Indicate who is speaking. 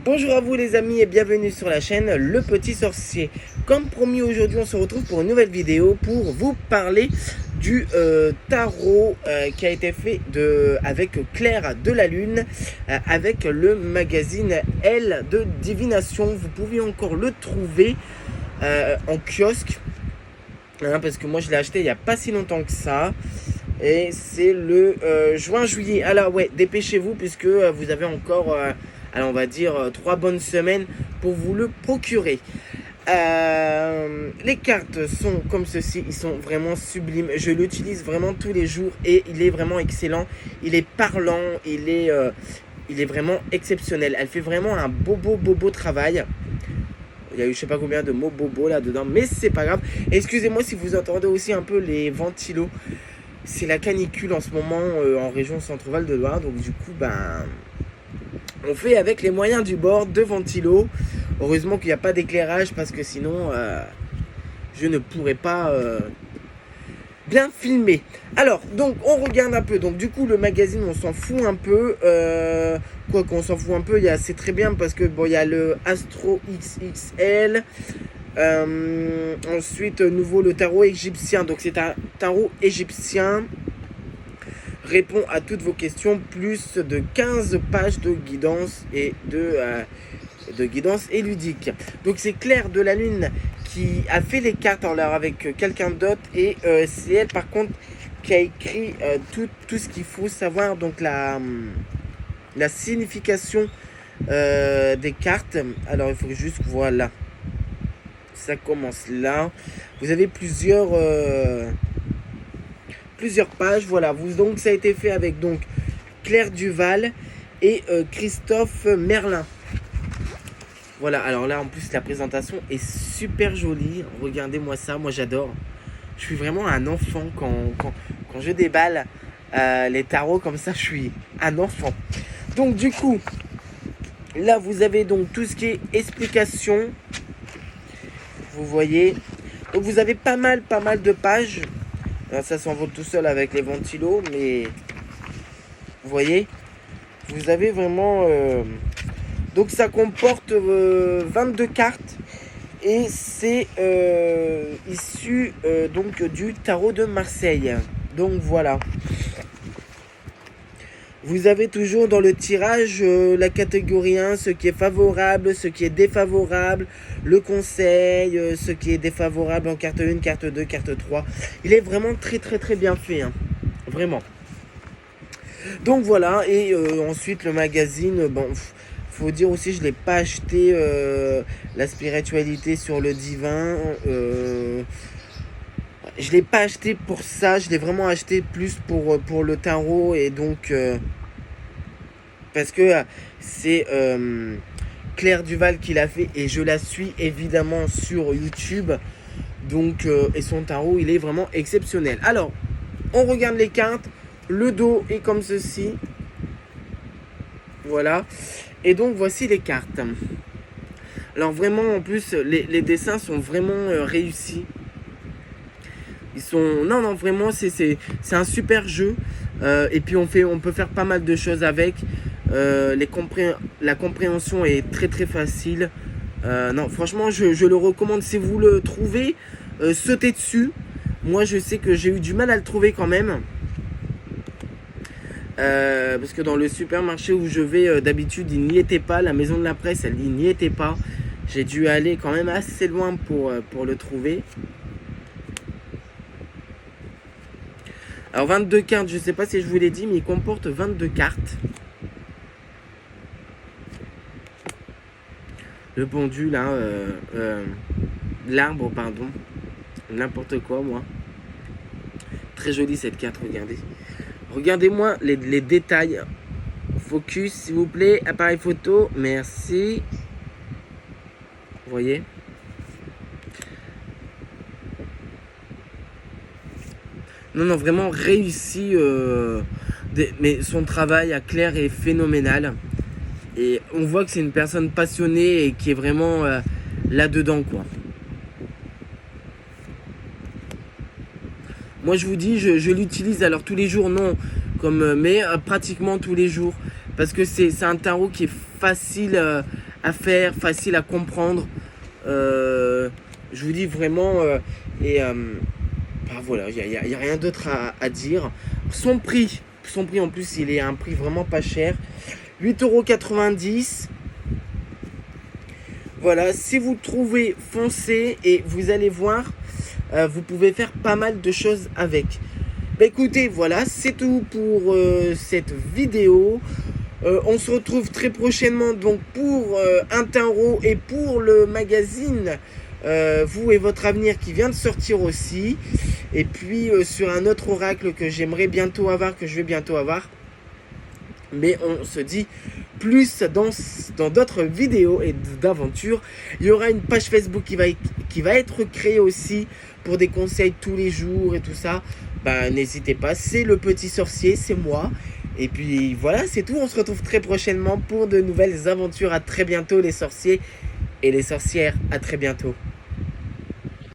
Speaker 1: Bonjour à vous les amis et bienvenue sur la chaîne Le Petit Sorcier. Comme promis, aujourd'hui on se retrouve pour une nouvelle vidéo pour vous parler du tarot qui a été fait avec Claire de la Lune avec le magazine Elle de Divination. Vous pouvez encore le trouver en kiosque parce que moi je l'ai acheté il n'y a pas si longtemps que ça. Et c'est le juin-juillet. Alors ouais, dépêchez-vous puisque vous avez encore, on va dire, 3 bonnes semaines pour vous le procurer. Les cartes sont comme ceci, ils sont vraiment sublimes. Je l'utilise vraiment tous les jours et il est vraiment excellent. Il est parlant, il est vraiment exceptionnel. Elle fait vraiment un beau travail. Il y a eu je sais pas combien de mots bobo là-dedans, mais c'est pas grave. Excusez-moi si vous entendez aussi un peu les ventilos. C'est la canicule en ce moment en région Centre-Val de Loire. Donc du coup, on fait avec les moyens du bord de ventilo. Heureusement qu'il n'y a pas d'éclairage parce que sinon, je ne pourrais pas bien filmer. Alors, donc on regarde un peu. Donc du coup, le magazine, on s'en fout un peu. Quoi qu'on s'en fout un peu, c'est très bien parce que bon, il y a le Astro XXL. Ensuite, nouveau le tarot égyptien. Donc c'est un tarot égyptien. Répond à toutes vos questions. Plus de 15 pages de guidance et de guidance et ludique. Donc c'est Claire de la Lune qui a fait les cartes alors avec quelqu'un d'autre. Et c'est elle par contre qui a écrit tout ce qu'il faut savoir. Donc la signification des cartes. Alors il faut juste voilà. Ça commence là. Vous avez plusieurs pages. Voilà. Donc ça a été fait avec donc Claire Duval et Christophe Merlin. Voilà. Alors là en plus la présentation est super jolie. Regardez-moi ça. Moi j'adore. Je suis vraiment un enfant quand je déballe les tarots comme ça. Je suis un enfant. Donc du coup là vous avez donc tout ce qui est explication. Vous voyez, donc vous avez pas mal de pages. Alors ça s'envole tout seul avec les ventilos, mais vous voyez, vous avez vraiment donc ça comporte 22 cartes et c'est issu donc du tarot de Marseille. Donc voilà. Vous avez toujours dans le tirage la catégorie 1, ce qui est favorable, ce qui est défavorable, le conseil, ce qui est défavorable en carte 1, carte 2, carte 3. Il est vraiment très bien fait, hein. Vraiment. Donc voilà, et ensuite le magazine, faut dire aussi, je ne l'ai pas acheté, la spiritualité sur le divin. Je ne l'ai pas acheté pour ça, je l'ai vraiment acheté plus pour le tarot et donc parce que c'est Claire Duval qui l'a fait et je la suis évidemment sur YouTube. Donc et son tarot il est vraiment exceptionnel. Alors on regarde les cartes, le dos est comme ceci. Voilà. Et donc voici les cartes. Alors vraiment en plus les dessins sont vraiment réussis. Ils sont non vraiment c'est un super jeu et puis on peut faire pas mal de choses avec. La compréhension est très facile. Non franchement je le recommande si vous le trouvez, sautez dessus. Moi je sais que j'ai eu du mal à le trouver quand même. Parce que dans le supermarché où je vais d'habitude il n'y était pas. La maison de la presse il n'y était pas. J'ai dû aller quand même assez loin pour le trouver. Alors 22 cartes, je ne sais pas si je vous l'ai dit, mais il comporte 22 cartes. Le pendule, hein, l'arbre, pardon. N'importe quoi, moi. Très jolie cette carte, regardez. Regardez-moi les détails. Focus, s'il vous plaît. Appareil photo, merci. Vous voyez ? Non, vraiment réussi. Mais son travail à Claire est phénoménal. Et on voit que c'est une personne passionnée et qui est vraiment là-dedans, quoi. Moi, je vous dis, je l'utilise alors tous les jours, non, mais pratiquement tous les jours. Parce que c'est un tarot qui est facile à faire, facile à comprendre. Je vous dis vraiment, voilà, il y a rien d'autre à dire. Son prix en plus, il est à un prix vraiment pas cher. 8,90 €. Voilà, si vous trouvez, foncez et vous allez voir, vous pouvez faire pas mal de choses avec. Bah écoutez, voilà, c'est tout pour cette vidéo. On se retrouve très prochainement donc pour un tarot et pour le magazine Vous et votre avenir qui vient de sortir aussi. Et puis sur un autre oracle que j'aimerais bientôt avoir, que je vais bientôt avoir. Mais on se dit plus dans d'autres vidéos et d'aventures. Il y aura une page Facebook qui va être créée aussi pour des conseils tous les jours et tout ça. Bah, n'hésitez pas, c'est le petit sorcier, c'est moi. Et puis voilà, c'est tout. On se retrouve très prochainement pour de nouvelles aventures. À très bientôt les sorciers et les sorcières. À très bientôt.